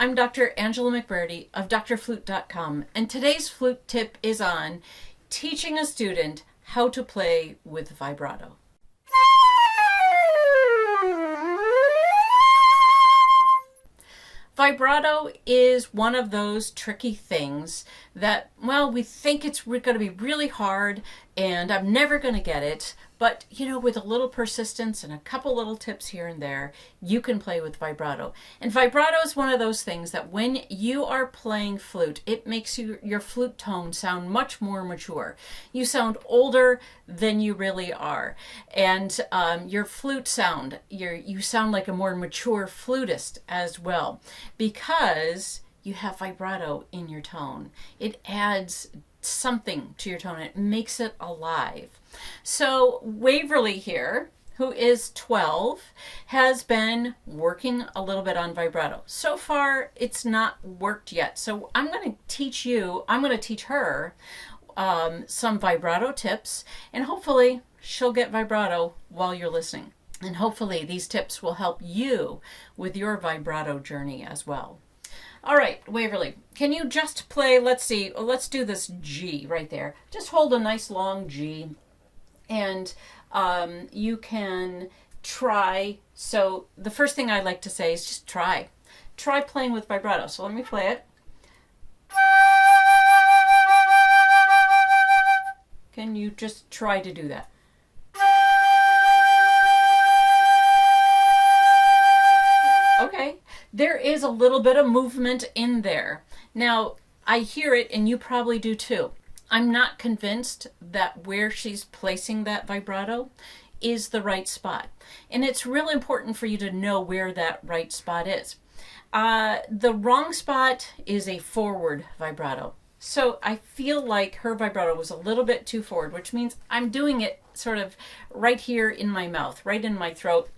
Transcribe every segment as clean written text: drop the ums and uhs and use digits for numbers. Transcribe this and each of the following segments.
I'm Dr. Angela McBurdy of DoctorFlute.com, and today's flute tip is on teaching a student how to play with vibrato. Vibrato is one of those tricky things that, well, we think it's going to be really hard and I'm never going to get it. But, you know, with a little persistence and a couple little tips here and there, you can play with vibrato. And vibrato is one of those things that when you are playing flute, it makes your flute tone sound much more mature. You sound older than you really are. And your flute sound, you sound like a more mature flutist as well, because you have vibrato in your tone. It adds something to your tone. It makes it alive. So Waverly here, who is 12, has been working a little bit on vibrato. So far, it's not worked yet. So I'm going to teach her some vibrato tips, and hopefully she'll get vibrato while you're listening. And hopefully these tips will help you with your vibrato journey as well. All right, Waverly, can you just play, let's do this G right there. Just hold a nice long G, and you can try. So the first thing I like to say is just try. Try playing with vibrato. So let me play it. Can you just try to do that? Okay. There is a little bit of movement in there. Now, I hear it, and you probably do too. I'm not convinced that where she's placing that vibrato is the right spot. And it's really important for you to know where that right spot is. The wrong spot is a forward vibrato. So I feel like her vibrato was a little bit too forward, which means I'm doing it sort of right here in my mouth, right in my throat.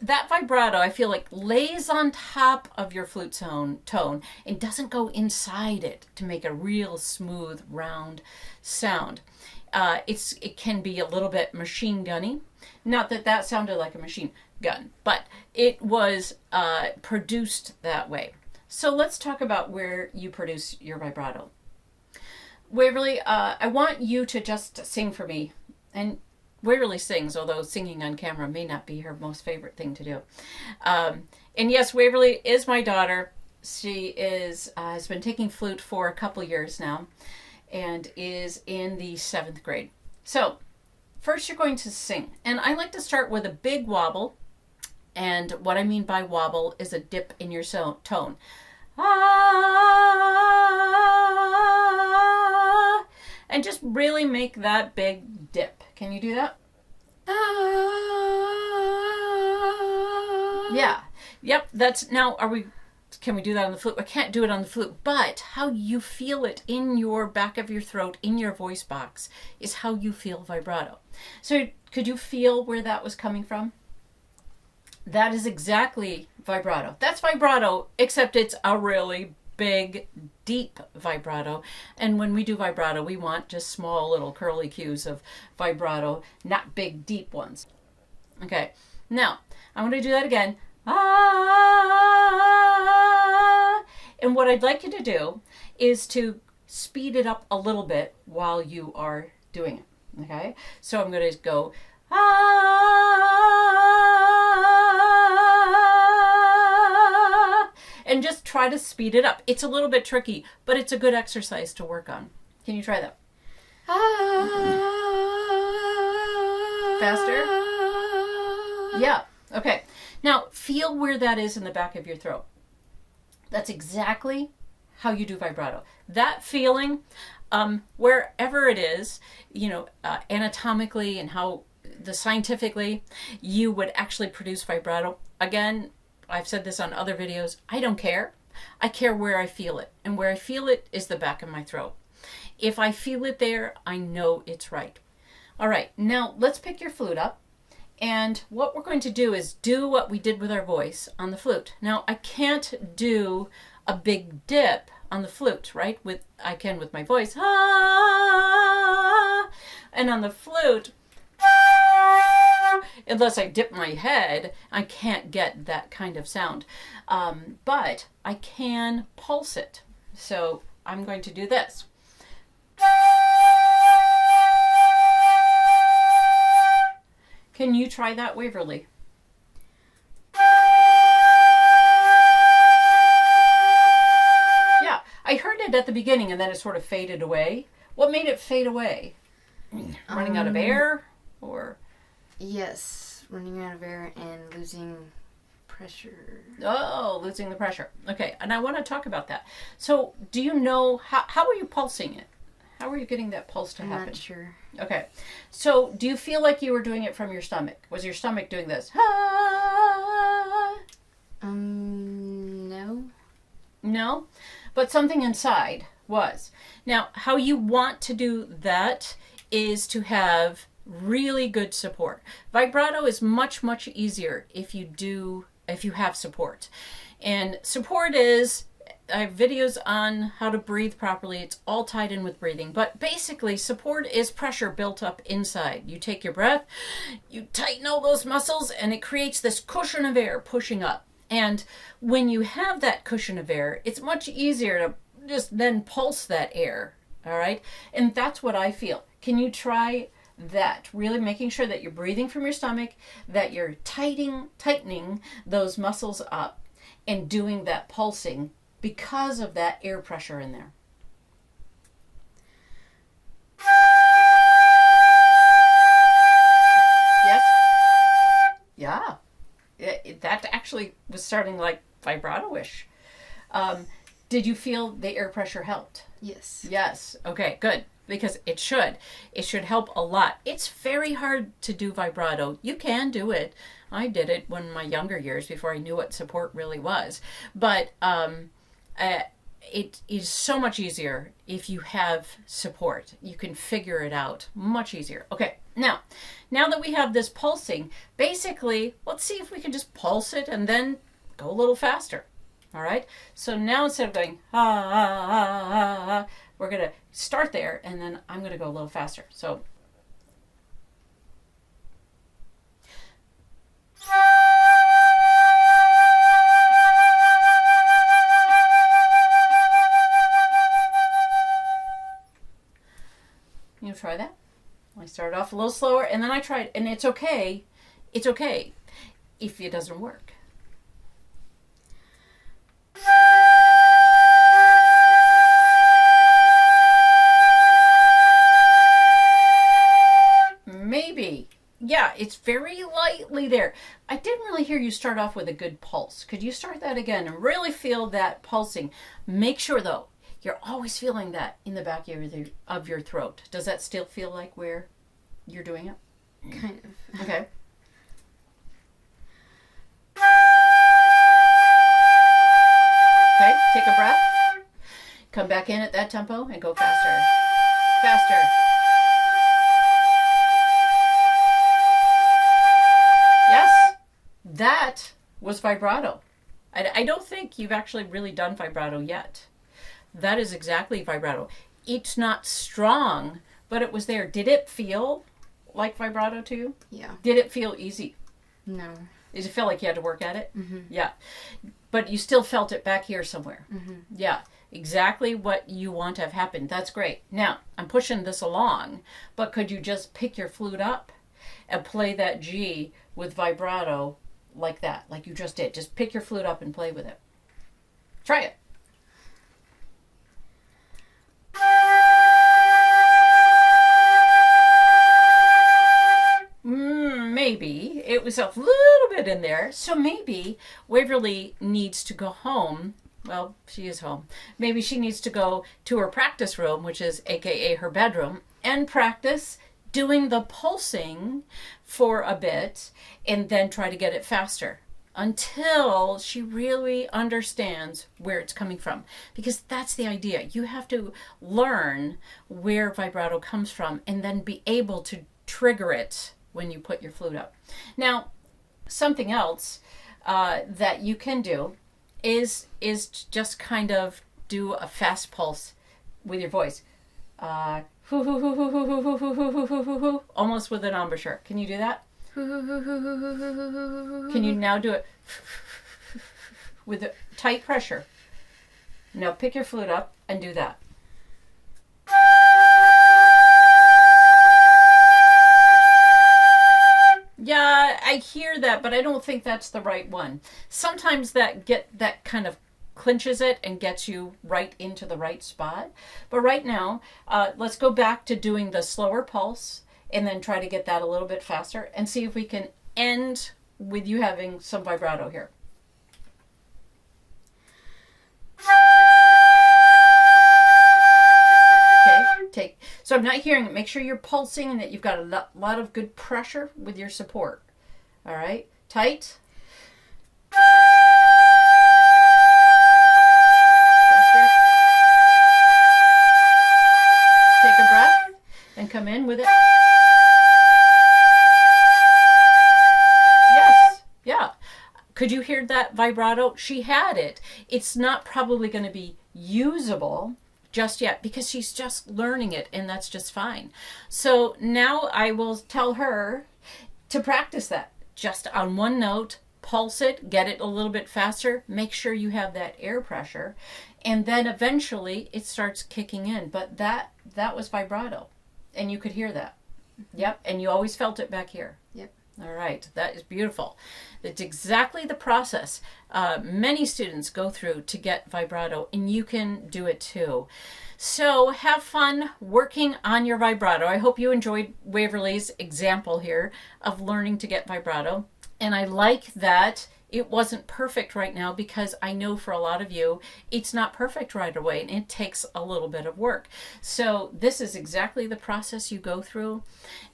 That vibrato, I feel like, lays on top of your flute tone and doesn't go inside it to make a real smooth, round sound. It can be a little bit machine gunny. Not that that sounded like a machine gun, but it was produced that way. So let's talk about where you produce your vibrato. Waverly, I want you to just sing for me. And Waverly sings, although singing on camera may not be her most favorite thing to do. And yes, Waverly is my daughter. She has been taking flute for a couple years now and is in the 7th grade. So first you're going to sing. And I like to start with a big wobble. And what I mean by wobble is a dip in your tone. Ah, and just really make that big dip. Can you do that? Yeah. Yep. Now, can we do that on the flute? I can't do it on the flute, but how you feel it in your back of your throat, in your voice box, is how you feel vibrato. So could you feel where that was coming from? That is exactly vibrato. That's vibrato, except it's a really big, deep vibrato. And when we do vibrato, we want just small little curly cues of vibrato, not big, deep ones. Okay, now I'm going to do that again. Ah! And what I'd like you to do is to speed it up a little bit while you are doing it. Okay, so I'm going to go ah! And just try to speed it up. It's a little bit tricky, but it's a good exercise to work on. Can you try that? Faster? Yeah. Okay. Now, feel where that is in the back of your throat. That's exactly how you do vibrato. That feeling, wherever it is, anatomically and how scientifically you would actually produce vibrato. Again, I've said this on other videos. I don't care. I care where I feel it. And where I feel it is the back of my throat. If I feel it there, I know it's right. All right, now let's pick your flute up. And what we're going to do is do what we did with our voice on the flute. Now, I can't do a big dip on the flute, right? I can with my voice. Ah! And on the flute, unless I dip my head, I can't get that kind of sound. But I can pulse it. So I'm going to do this. Can you try that, Waverly? Yeah, I heard it at the beginning and then it sort of faded away. What made it fade away? Running out of air, or? Yes, running out of air and losing pressure. Oh, losing the pressure. Okay, and I want to talk about that. So, do you know, how are you pulsing it? How are you getting that pulse to happen? I'm not sure. Okay, so do you feel like you were doing it from your stomach? Was your stomach doing this? Ah! No. No? But something inside was. Now, how you want to do that is to have really good support. Vibrato is much, much easier if you have support. And support is, I have videos on how to breathe properly. It's all tied in with breathing. But basically, support is pressure built up inside. You take your breath, you tighten all those muscles, and it creates this cushion of air pushing up. And when you have that cushion of air, it's much easier to just then pulse that air. All right? And that's what I feel. Can you try that? Really making sure that you're breathing from your stomach, that you're tightening those muscles up and doing that pulsing because of that air pressure in there. Yes? Yeah. That actually was starting like vibrato-ish. Did you feel the air pressure helped? Yes. Yes. Okay, good. Because it should. It should help a lot. It's very hard to do vibrato. You can do it. I did it when my younger years before I knew what support really was. But it is so much easier if you have support. You can figure it out much easier. Okay, now that we have this pulsing, basically, let's see if we can just pulse it and then go a little faster. All right, so now instead of going we're going to start there and then I'm going to go a little faster. So you try that. I started off a little slower and then I tried, and it's okay. It's okay if it doesn't work. Maybe. Yeah, it's very lightly there. I didn't really hear you start off with a good pulse. Could you start that again and really feel that pulsing? Make sure, though, you're always feeling that in the back of your throat. Does that still feel like where you're doing it? Kind of. Okay. Okay, take a breath. Come back in at that tempo and go faster. Faster. Yes, that was vibrato. I don't think you've actually really done vibrato yet. That is exactly vibrato. It's not strong, but it was there. Did it feel like vibrato to you? Yeah. Did it feel easy? No. Did it feel like you had to work at it? Mm-hmm. Yeah. But you still felt it back here somewhere. Mm-hmm. Yeah. Exactly what you want to have happen. That's great. Now, I'm pushing this along, but could you just pick your flute up and play that G with vibrato like that, like you just did? Just pick your flute up and play with it. Try it. Maybe. It was a little bit in there. So maybe Waverly needs to go home. Well, she is home. Maybe she needs to go to her practice room, which is AKA her bedroom, and practice doing the pulsing for a bit and then try to get it faster until she really understands where it's coming from. Because that's the idea. You have to learn where vibrato comes from and then be able to trigger it when you put your flute up. Now, something else that you can do is just kind of do a fast pulse with your voice. Almost with an embouchure. Can you do that? Can you now do it with a tight pressure? Now pick your flute up and do that. Yeah, I hear that, but I don't think that's the right one. Sometimes that kind of clinches it and gets you right into the right spot. But right now, let's go back to doing the slower pulse and then try to get that a little bit faster and see if we can end with you having some vibrato here. Okay, so I'm not hearing it. Make sure you're pulsing and that you've got a lot of good pressure with your support. All right, tight. Faster. Take a breath and come in with it. Yes, yeah. Could you hear that vibrato? She had it. It's not probably going to be usable just yet because she's just learning it, and that's just fine. So now I will tell her to practice that just on one note, pulse it, get it a little bit faster, make sure you have that air pressure, and then eventually it starts kicking in. But that was vibrato, and you could hear that. Yep, and you always felt it back here. Yep. All right, that is beautiful. It's exactly the process many students go through to get vibrato, and you can do it too. So have fun working on your vibrato. I hope you enjoyed Waverly's example here of learning to get vibrato. And I like that it wasn't perfect right now because I know for a lot of you, it's not perfect right away and it takes a little bit of work. So this is exactly the process you go through,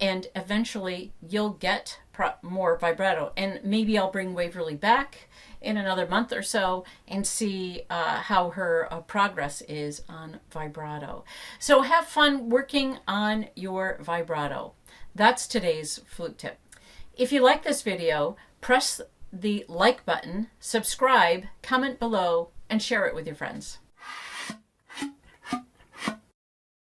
and eventually you'll get more vibrato. And maybe I'll bring Waverly back in another month or so and see how her progress is on vibrato. So have fun working on your vibrato. That's today's flute tip. If you like this video, press the like button, subscribe, comment below, and share it with your friends.